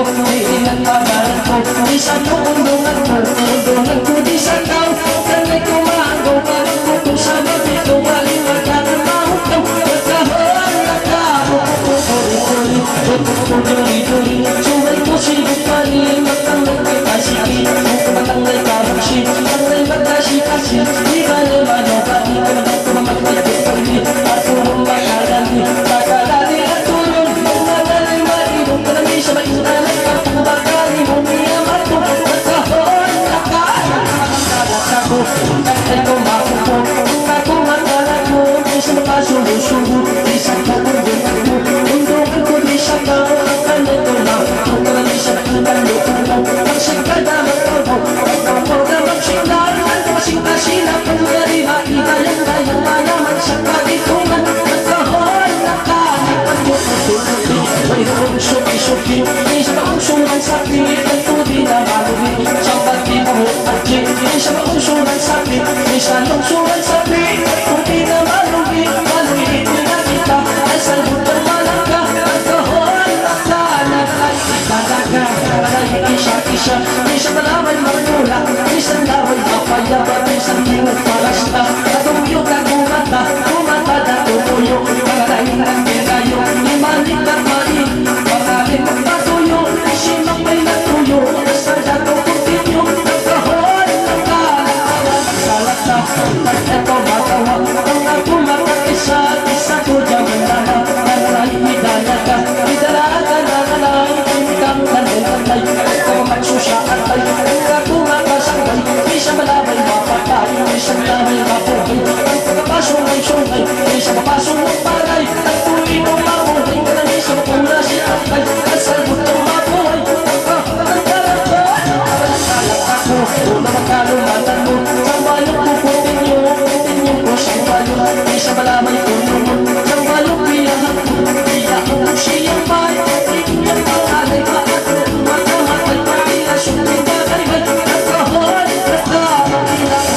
di inatabaran ko. Di sa tuundungan ko, tuundungan ko di sa tao. Sana'y kumagaw ka ko kung sa mabito maliwagyan ang mahutang. Nagkahon na tao, turi-turi, suway mo silbog panin. Magtanggay kita sige, matangay ka buksi, matangay magkasi-kasi. Di ka naman o pati ka naman kumamagpagpag pagli. Atulong makalali, makalali at tulong. Magaling marinong kalami sa maintalan. Bakali mo niyaman ko, nagkahon na ka. Magkakalat ako, kaya ko makupo. Kung ako matalag mo, di sa makasulusubo. Di sa kaundong ako, undong ko di sa tao. Kanito na, kung kalami sa maintalan ko. Ang sigkada magkabo, ang program sinar. Ang kasing-kasina, kung nariha, ikayang-kayang mayaman sa kalitungan. Nagkahon na ka, nagkahon. Mayroong suki-suki, isa mausulan sa pilit at tubi na maluwi. Sambat di mo at jik, isa mausulan sa pilit, isa lungsulan sa pilit at tubi na maluwi. Maluwi na kita, ay salbutan malangka. Nagkahon na ka, nagkalaga. Malay isa-isa, isa malaway magmula. Isang laway mapayabat, isang tingog palasta. Natuyog ang kumata, kumata na tumuyo. Malayin ang binayo, imanik at mali. Maraming magpatuyo, isimak may natuyo. Nasa dato kutinyo, nagkahon na ka. Nagkalata, nagteto matawa. Ang ako makakisa, isa ko diyang lana. Nalay hidaya ka, hidalaga na nalay. Kang nanay, ikaw magsusya at ay. Ang ako makasangay, isa malabay mapatay. Isang lamay mapuhay, ang pagkapasong ay sungay. Isa mapasong ng bagay, at tuloy mo mabuhay. Kanang isa mapula si atay, kasalbot ng mabuhay. Nagkalat ako, una magkalumatan mo. Sambayong puputin niyo, puputin ko sa bayo. Isa malamay tulong mo, sambayong piyahan ko. Piyahan ko siyang bayo, inyong pangalay pa. Matamatay pa, ilasyon ng bagay. Nagkahon, nagkahon,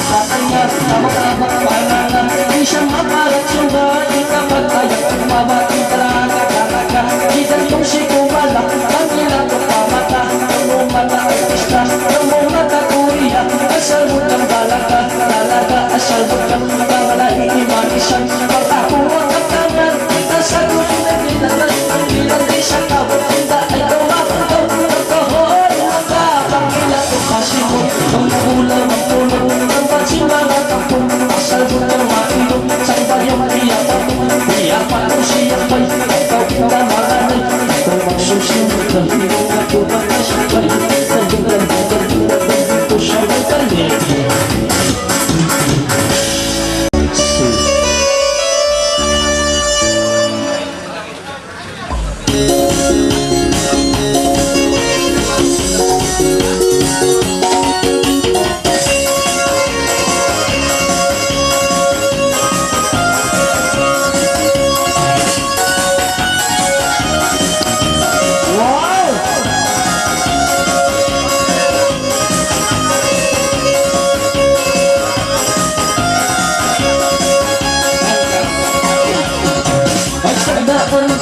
tatay nga, tamang-tamang pangalan. Isang mapalat yung bahay, kapag ayaw kumabating talaga. Idan kong si kumala, panggilang ko pamata. Ang mata ay pista, ang mata kuriya. Asalbot ang balaga, talaga asalbot ang kamalay imanisan. Pag ako ang katangan, nasagot na ginalay. Ang bilang di sa tawag, hindi ay kumakuntaw. Nagkahon na ka, panggilang ko kasi mo. Ang kulang ang tulong, ang pansimang at ako. Asalbot ang matulog, sa bayang iyapan. Iyapan ko siya pa'y ikaw kita malanay. Ikaw magsusunod na hindi ako makasabay. Nagdagan dito sa magkali.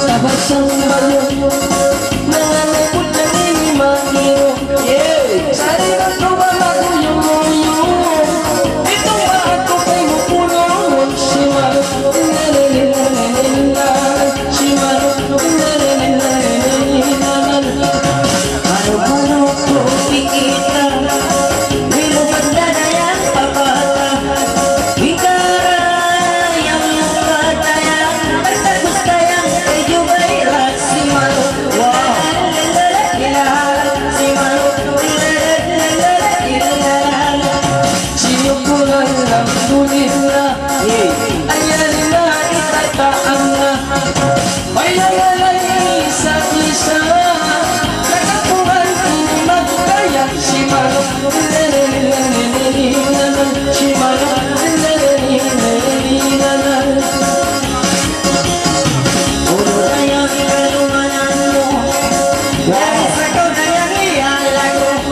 Sa basang bayo, nanganapot na inimagiro. Sariran ko ba maguyong-uyong? Itong bahat ko kay mupulong. Si Marot, si Marot, araw-araw ko kikita, wilupad na dayang papata. Ikarayang katayang, pagtagos kayang medyo bayrat. Si Marot, si Marot, sino ko lang lang tunin na. Ayan na itataang na. May nalalay isa-isa, nakapuhan magkaya. Si Marot, si Marot, puro kayang ikalumanan mo. Dahil sa ikaw na yung iyalag ko.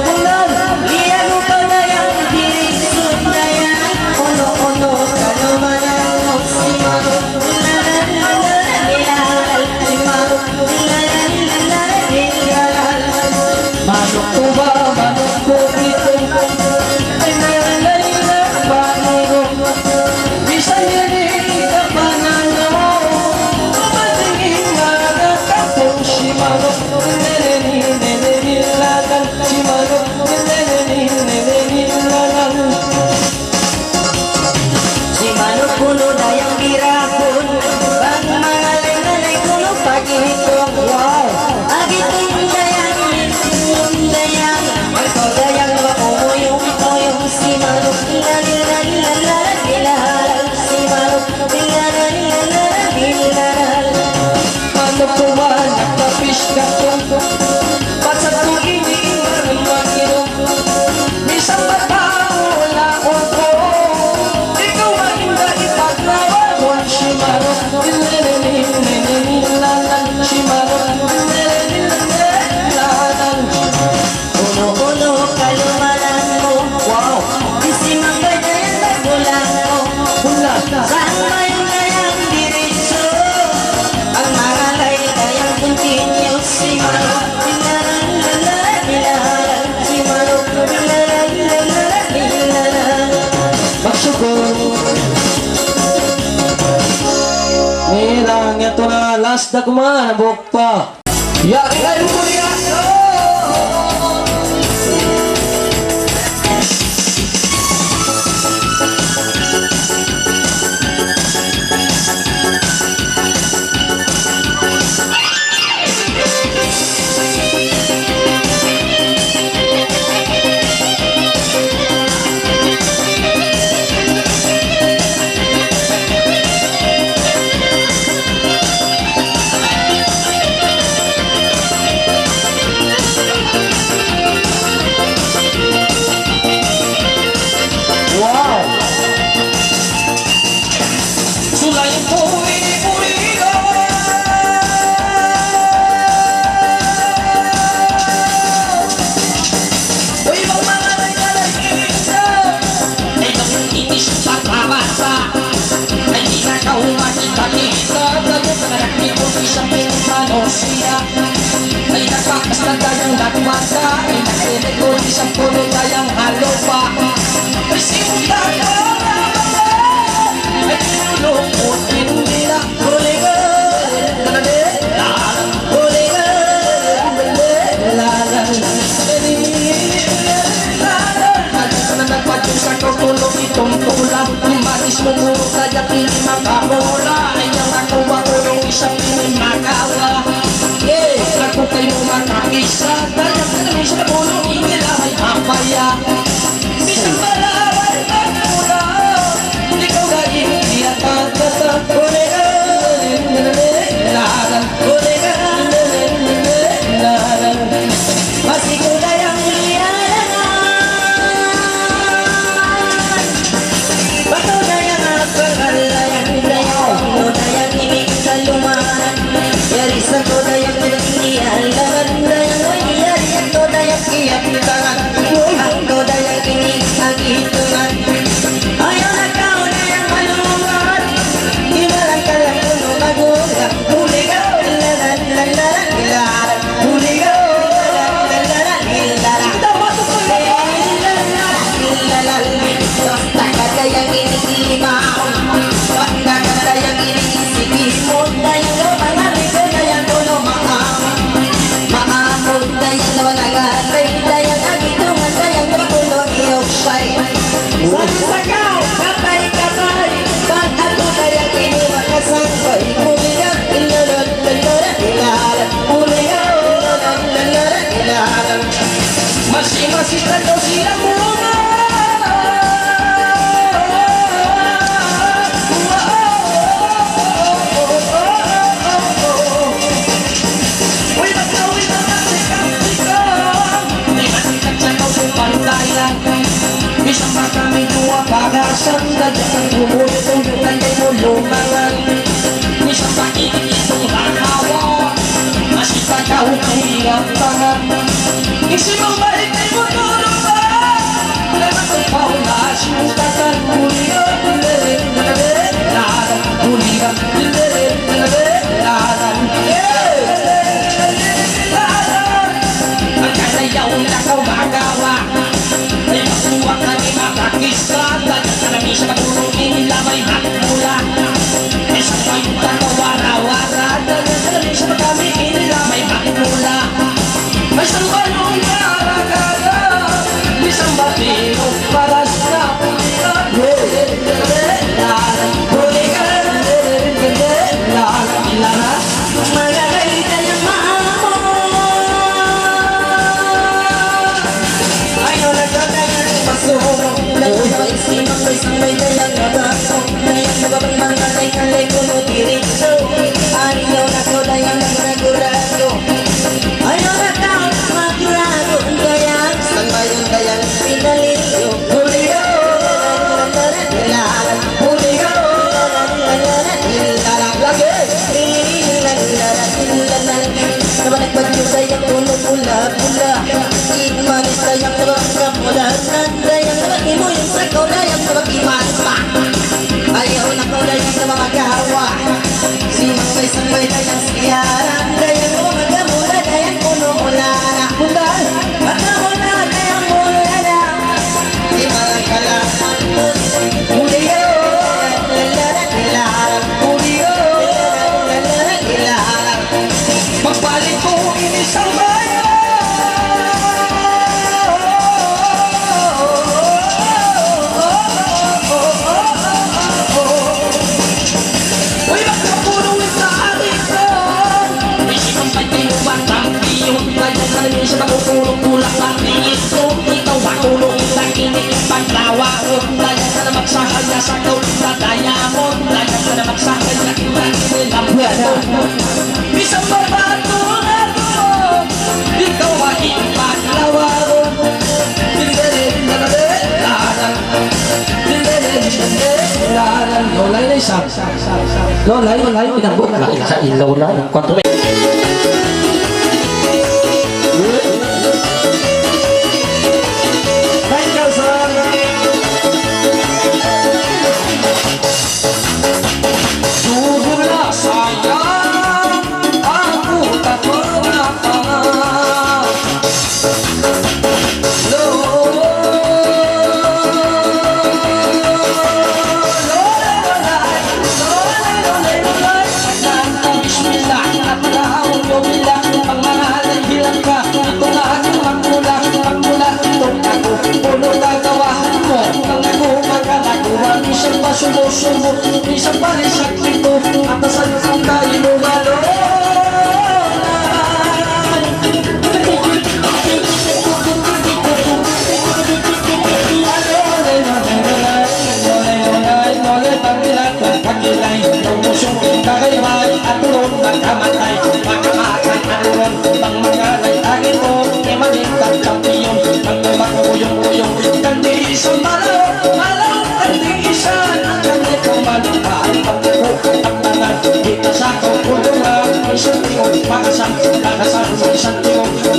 Iyan mo pa na yung dirisod na yan. Ono-ono kalumanan mo. Si Marot, si Marot, magtutuman Nagtapish ka to Ba't sa tuwing di magmagiro Isang matao laon ko Ikaw ang hindi ipaglawan Kung Shimaro Nililililililalalan Shimaro Nilililililalalan Ulo-ulo kalumalan mo. Wow! Isimang ganyan na gulang mo. Hula! Saan may kayang diretso? Ang mga kayang continuous. Simaro, nilalan. Simaro, nilalan. Magsyukur Nilang ito na last na kumahan Buhok pa Yakin mo niya Wow! Sulayan ko inipurigo O ibang mga naglalagisa Ay nakikinis sa pabasa Ay di na ka umakita-kita Tayo ka nakikot isang pinusano siya Ay nakakasta tayong nagmata Ay nakinikot isang puno tayong halopa Ay simulan ko Ay tinulungkot hindi na huligan Lalang huligan Lalang Lagi ka na nagpadyo sa tutulong itong tulang Lumatis mo muro kaya pinimakamola Ay ang nakuha ko yung isang pinimakawa Ako kayo makakisa Kaya ka namin sa puno Ingila ay papaya Bisang malawal magmula Ikaw na iniatagata Lalang Lalang Masiko na yung liyanan. Bato na yung apagalayan. Dayo na yung inig sa lumahan. Yarisan ko na yung pinaginialan. Yarisan ko na yung iyakitangan. Ako na yung inig ang hitungan. Ayaw na kao na yung malungan. Iwalang ka lang kung magulang. Huli ka, lalalalan, ilaran. Huli ka, lalalalan, ilaran. Basta ka yung inigimaw. Basta ka yung inisigimod. Dahil yung mga rito na yung tulo maamod. Dahil yung nag-alay. Dahil nagitungan na yung tulo iyokpay. Sasakaw, kapay-kapay. Pag ako na yung inimakasangkoy. Huli ka, ilulot-lulot, ilaran. Huli ka, ilulot-lulot, ilaran. Masih-masih daw sila muna Uy, magkawin na masikap-sikap Di masikap sa kausong pantayan Isang baka may duwa pagasan Dadyak ang tumulong Tanday mo lumangan Isang pakinig itong lakawa Masipag ka hukulang tangan Isi mong balik ay mo tulong ba? Lepas ang paulas yung tagal Huligan, lalalan Huligan, lalalan Ang kasayaw na ka magawa Ay masuwak na di makakisa Dahil ka namin sa matulungin nila may hatmula Isang kayong tatawara-wara Dahil ka namin sa magamitin nila may hatmula May sambalong maragada Isang batero para sa Magagalitan yung maamo. Ayaw na gagawin pasulong. Nagpapaisipang may samay dayang nabasok. Ngayon nababang mga kalay-kalay kuno diretso. Ayaw na ko dayang Yarang dayang umagamula, dayang puno-ulana. Bundan, Magamula, dayang mulana. Di mga kalaman mo, Julio, lalala-ilalang. Julio, Lalala-ilalang. magbalik ko inisang bayan. Uy, magkapunuin sa ating son. Isip ang pagtiwag ng piyong tayo sa lamin siya magutulong tulak sa tingin ko. Ikaw matulong sa kinig paglawa ko. Tayo sa na magsahaya sa ikaw sa diamond. Tayo sa na magsahaya sa kita nilang ko. Isang babato na to, ikaw aking paglawa ko. Lolay na isa. Lolay, pinambok lang sa ilaw na. Kwanto may... Thank you, sir. Sugo na sayang ang utak mo na pangang. Sumo-sumo, isang parisak nito at nasan ang tayo lumalon.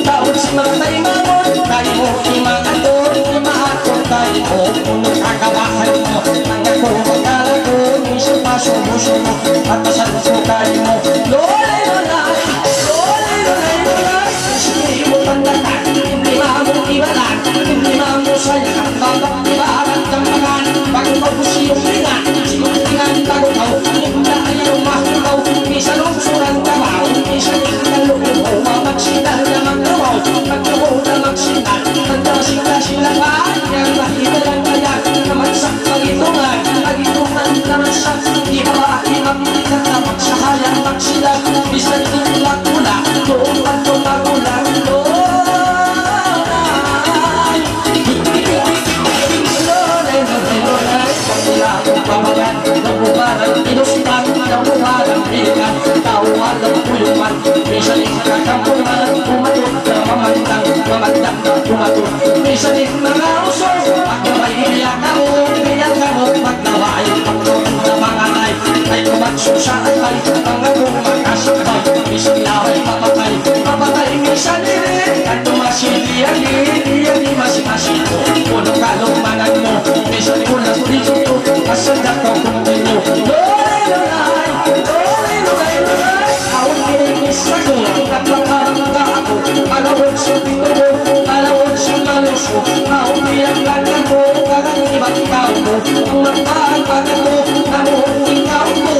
Tawag si mga tayo mamon, tayo mo imaatol, imaatol tayo mo, kung nakakabahan mo, ang ako magkala ko, minsan pa sumusumo, at masaluso tayo mo. Lolay, lolay, lolay, lolay, lolay, hindi mo pandakan, hindi mamong ibalan, hindi mamong sayakan, babak ibaran kang makan, bago mabusi yung ringan, sinuntingan bago tao, hindi ayaw mahulaw, minsan lungsuran kabaw, minsan ikalungin mo, mamagsinan na magkawaw, magkawaw na magsinan, magkasila-sila pa, yang makita lang kaya, namansak pagitungan, pagitungan namansak, di ba makikita na magsahayang magsila, bisan tulak-tulak, doon at tulak-tulak, Minsan din mga uso, pagkaway iyak ako, iyak ako, pagnawaay, pagtulong ng mga tay, ay kumatsusa at ay, ang ako magkasabay, minsan laway papatay, papatay minsan din, at tumasiliyan di masimasito, punong kalumanan mo, minsan ulang dito, kasandak ko kung tinyo, lolay, lolay, lolay, lolay, lolay, awang kininis ako, at makarangga ako, alawag sa pito mo, alawag sa maluso, maumiyak lang ako, kakang iba't ikaw mo, ang magpapagpagan mo, namuhong ikaw mo,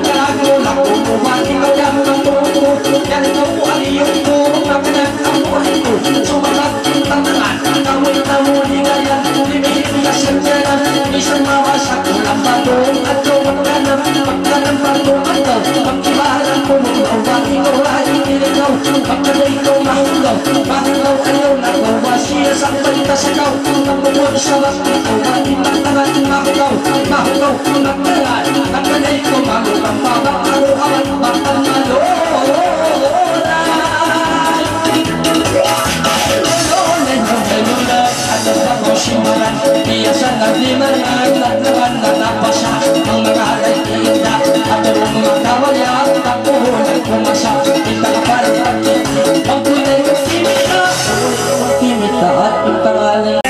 kalago lang ko, bumati ka lang ng tuto, yan ito po ang iyong ko, nakanag ang buhay ko, sumagat yung tangan, kamoy na muli ngayon, lumihit ka sa tiyanan, isang mawasak ko lang bato, at yung magkanam, magkanam bato, at magkibahan ko mo, ang bati ko ay niligaw, magkanay ko mahulaw, mahulaw ayaw na gawa siya sa balita sa kaw, namuhon sa bakit ko, bati magtangan, mahulaw, mahulaw, magtangan, magkanay ko mahulaw, pabakaruhan, magtangalolay. Simulan, biyasan na limanan, naglaban na napasa, ang mga alay tinda, at ang mga kawalya, tapunan kumasa, kita ka parang pati, ang tunay ng timita, at ang pangalan.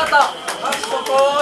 to. Pupul.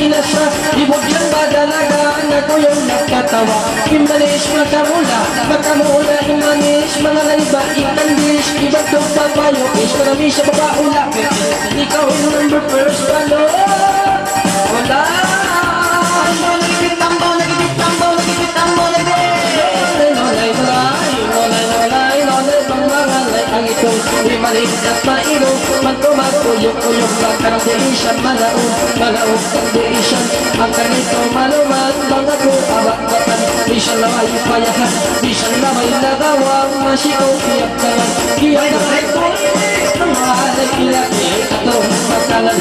na siya. Ibog yan madalagaan ako yung nakatawa. Imanis makamula, imanis mga laiba, ikandish, ibang papayo, karami siya babaula. Ikaw yung number first, ano? Wala! Ang itong limalig at maino magkumakuyok-uyok lang karang diisyan malaog ang diisyan ang kanito maluman mga kuabak-batan diisyan na may payahan diisyan na may nagawang masiko kiyak-kayan kiyak-kayan ang mahalay ilaki atong matalan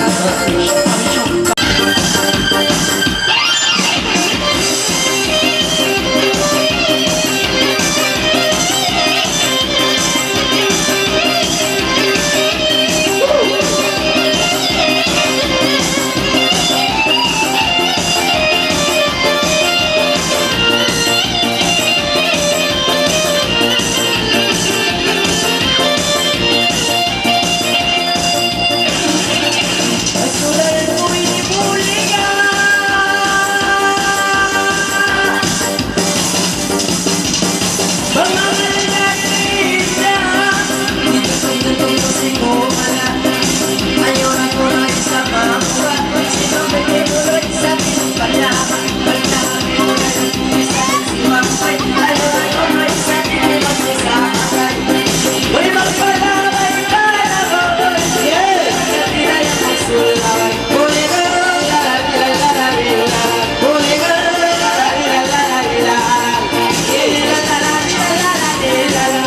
Yang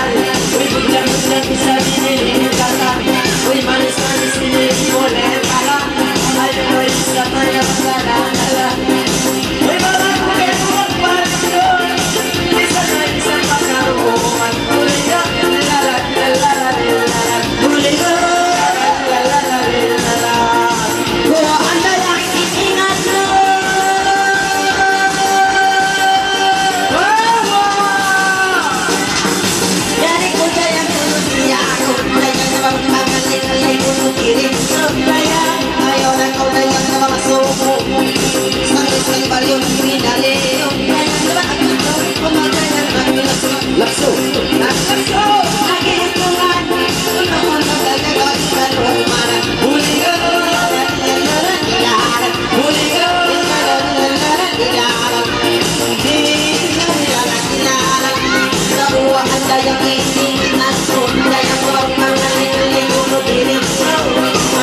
ini, aku, yang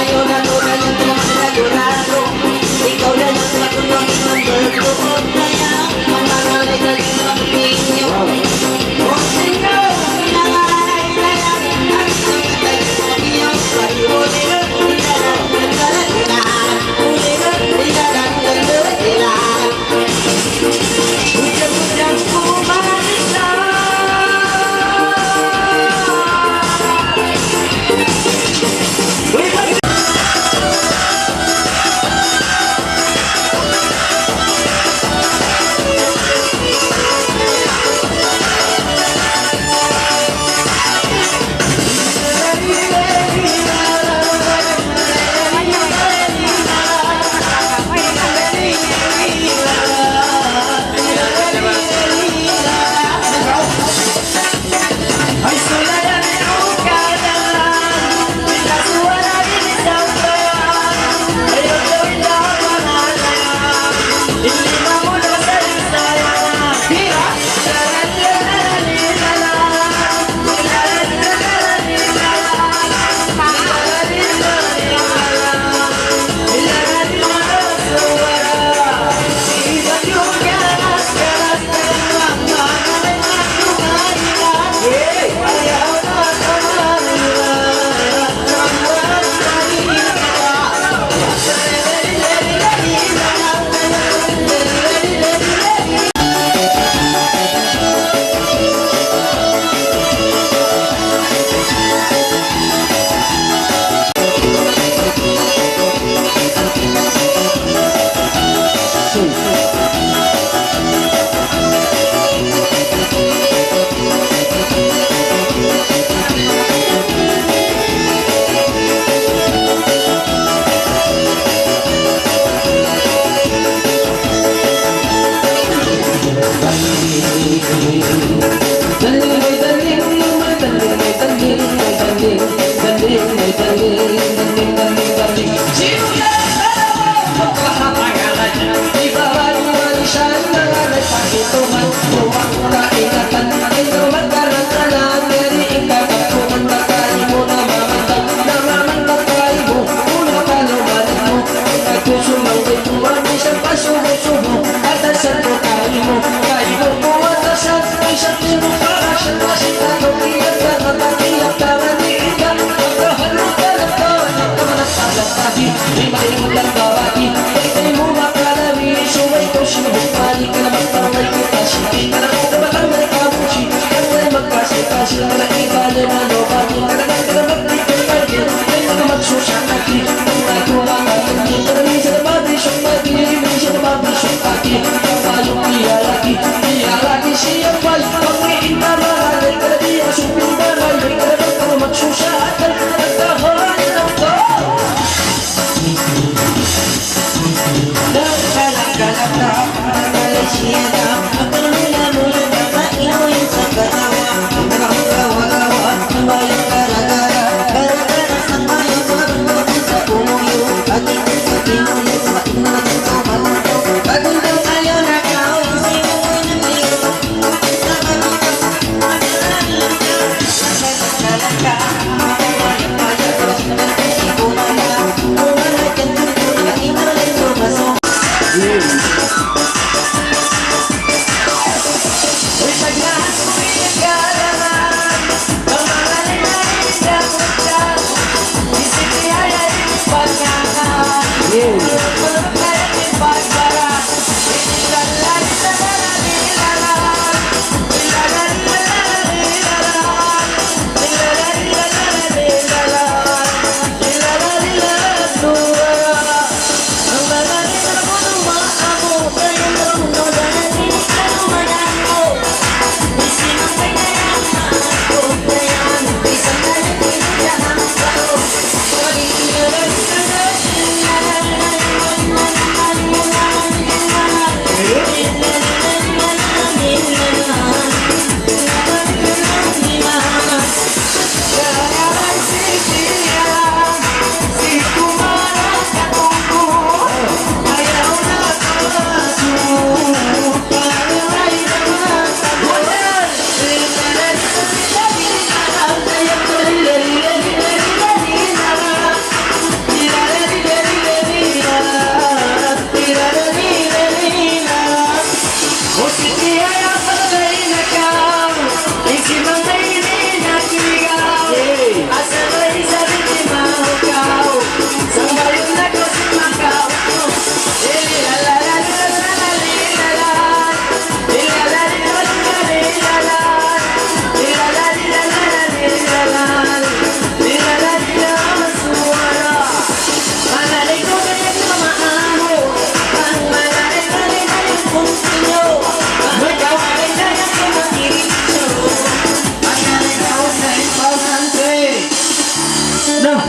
Na,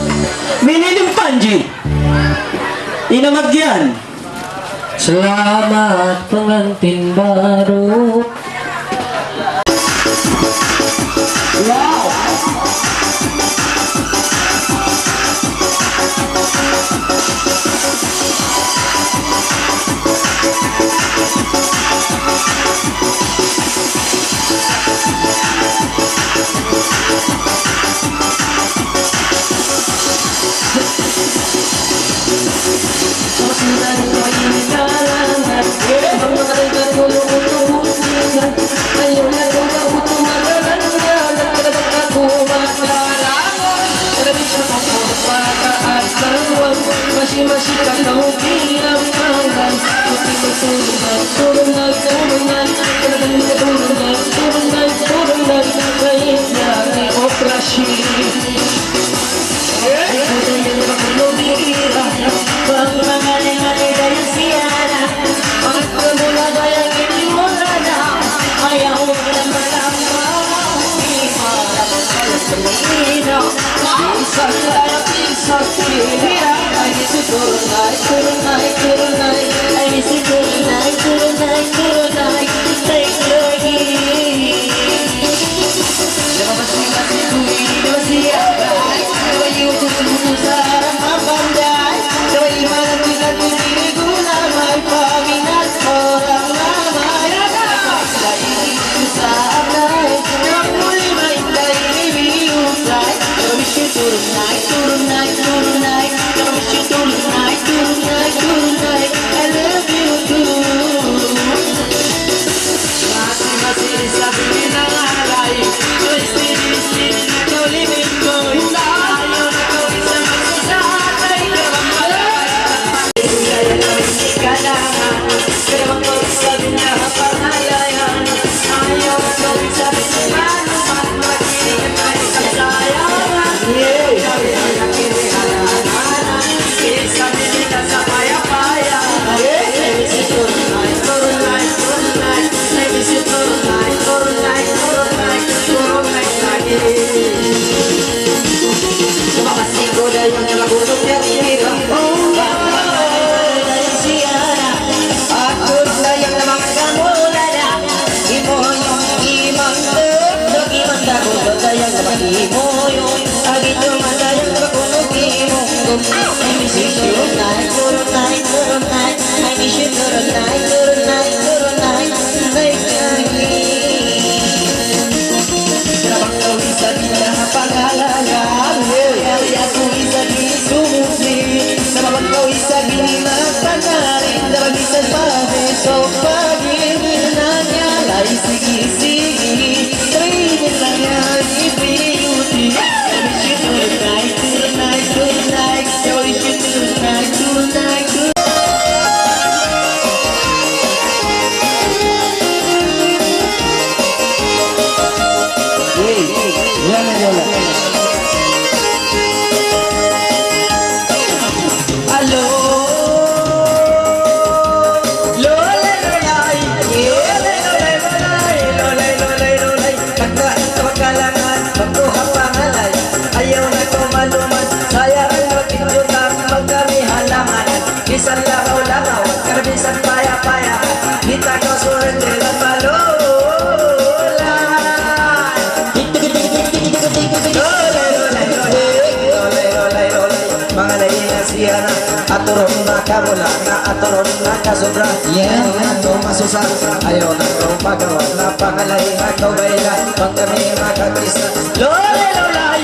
minilim Panji. Inamagyan. Selamat pengantin baru. Wow. Susundan ko inigalangan, ang mga nagkatulong-tulungan. Ayaw na kong kabutumaran niya, nagkadabag ako magkalangan. Tradisyon ako pagkaat bawang, masi-masi ka kaupilang pangan. Tuloy-tuloy, tulungan, talagang tulungan, ngayon na ay operasyon. Ay puto yung makulubira, pang mga lingalay dahil siyara. Ang kumula bayang inimula na, ayaw mo lang malamang. Di malam kayo sa mahina, isang tayo, isang tira. Ay isi turunay, ay isi turunay, take lagi. Masih-masih tuwi siya. Kawayo kukulo sa mapandai. Kawayo malang pinag-tinigula. May paminat ko ang lamay. Sa inig sa amay. Ang muli may tayo-ibiyusay. Kamisyo turunay. Kamisyo turunay. I love you too. Masih-masih sabi ng alay. Twisty na kaulimit ko. Ayaw na ko isang magsasatay. Karamang malay. Kaya namin si kailangan. Karamang ko sabi na pangalayan. Ayaw na ko sabi si Mano. At mag-iingat ay kasayangan. Kaya na kinihalanan. Isabi nila sa paya-paya. Isi turunay. Isi turunay lagi. Sumakasih ko dahil nalabunod yung tira. Dahil siyara. At sayang na mga kamula na. Imo yung imang dog. Imang dago dayang na mag-imo yung. Agito madayang na makunog imong dog. I miss you turunay. I miss you turunay. Like lagi. Kenapa kau bisa pindah pangalanan? Kaya aku bisa disumusi. Kenapa kau bisa aturon na kamula na aturon na kasobra. Ayaw na to masusan, ayaw na to magawa na pangalay na kabayla, pag kami makakisa. Lole lolay,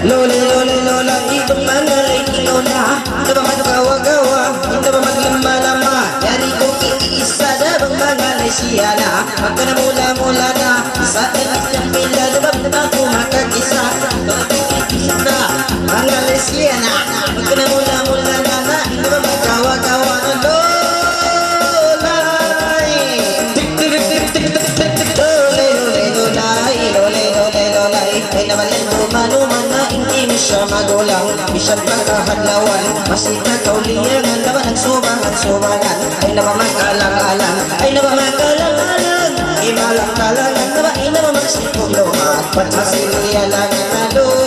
lole lole lola, ibang manalay ikaw na. Hindi ba magkawa-gawa, hindi ba maglama-lama, yari ko iisa na bang mangalay siya na. Pagka na mula-mula na, isa na siyang pila, di ba ako makakisa. Na, mangalay siya na, pagka na mula-mula na, hindi ba magkawa-gawa na lolay. Lole lole lolay, lole lole lolay, ay nabalan dumanuman na hindi mo siya magulang. Bisan pagkahadlawan, masita kauliyangan, naman ang sumangan, ay naman magkalang-alang, ay naman magkalang-alang, imalang-kalangan, naman ay naman magsikong lumat, patmasiliyalangan na lolay.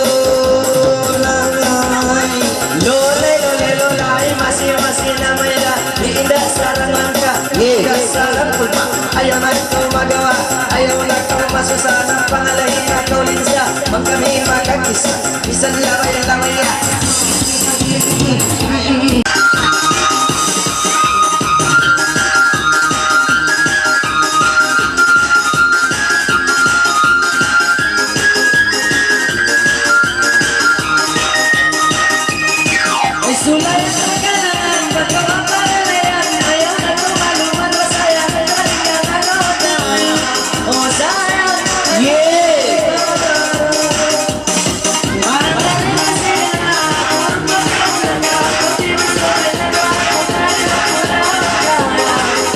Lole lole lolay, masi-masi na mayla, iinda sarang langka, iinda sarang pulma, ayaw na ito magawa, ayaw na ito masusana, pangalahin na kaulin siya, mag kami makakisa, bisan lamay-lamay ya. Ay sulay na kailangan, pagkakapalayan, ayaw na tumaluman, masaya, galing ang ano tayo. O sayang, marami na sila, pagkakapalayan,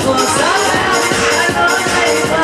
o sayang, ano na iba.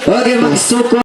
Okay, magsuko.